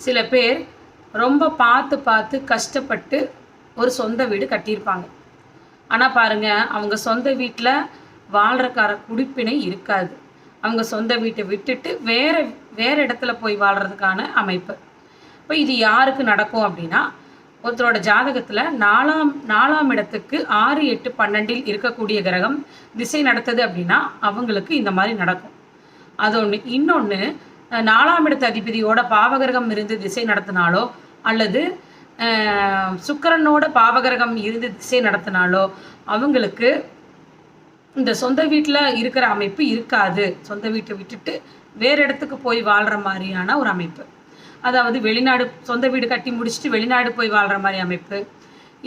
சில பேர் ரொம்ப பார்த்து பார்த்து கஷ்டப்பட்டு ஒரு சொந்த வீடு கட்டியிருப்பாங்க. ஆனால் பாருங்கள், அவங்க சொந்த வீட்டில் வாழ்கிறக்கார குடிப்பினை இருக்காது. அவங்க சொந்த வீட்டை விட்டுட்டு வேறு இடத்துல போய் வாழ்கிறதுக்கான அமைப்பு. இப்போ இது யாருக்கு நடக்கும் அப்படின்னா, ஒருத்தரோட ஜாதகத்தில் நாலாம் இடத்துக்கு 6, 8, 12 இருக்கக்கூடிய கிரகம் திசை நடத்துது அப்படின்னா அவங்களுக்கு இந்த மாதிரி நடக்கும். அது ஒன்று. இன்னொன்று, 4ஆம் இடத்து அதிபதியோட பாவகிரகம் இருந்து திசை நடத்தினாலோ அல்லது சுக்கிரனோட பாவகிரகம் இருந்து திசை நடத்தினாலோ அவங்களுக்கு இந்த சொந்த வீட்டில் இருக்கிற அமைப்பு இருக்காது. சொந்த வீட்டை விட்டுட்டு வேறு இடத்துக்கு போய் வாழ்கிற மாதிரியான ஒரு அமைப்பு. அதாவது வெளிநாடு சொந்த வீடு கட்டி முடிச்சுட்டு வெளிநாடு போய் வாழ்கிற மாதிரி அமைப்பு,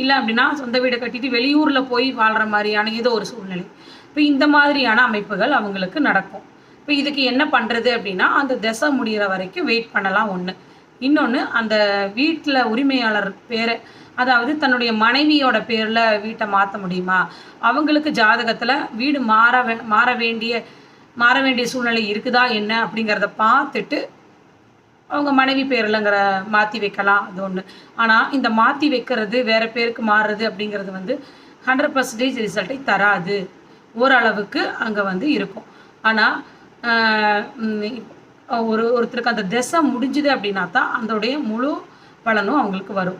இல்லை அப்படின்னா சொந்த வீடை கட்டிட்டு வெளியூரில் போய் வாழ்கிற மாதிரியான ஏதோ ஒரு சூழ்நிலை. இப்போ இந்த மாதிரியான அமைப்புகள் அவங்களுக்கு நடக்கும். இப்போ இதுக்கு என்ன பண்ணுறது அப்படின்னா, அந்த திசை முடிகிற வரைக்கும் வெயிட் பண்ணலாம் ஒன்று. இன்னொன்று, அந்த வீட்டில் உரிமையாளர் பேரை, அதாவது தன்னுடைய மனைவியோட பேரில் வீட்டை மாற்ற முடியுமா, அவங்களுக்கு ஜாதகத்தில் வீடு மாற வேண்டிய சூழ்நிலை இருக்குதா என்ன அப்படிங்கிறத பார்த்துட்டு அவங்க மனைவி பேரில்ங்கிற மாற்றி வைக்கலாம். அது ஒன்று. ஆனால் இந்த மாற்றி வைக்கிறது வேறு பேருக்கு மாறுறது அப்படிங்கிறது 100% ரிசல்ட்டை தராது. ஓரளவுக்கு அங்கே இருக்கும். ஆனால் ஒருத்தருக்கு அந்த திசை முடிஞ்சுது அப்படின்னா தான் அதோடைய முழு பலனும் அவங்களுக்கு வரும்.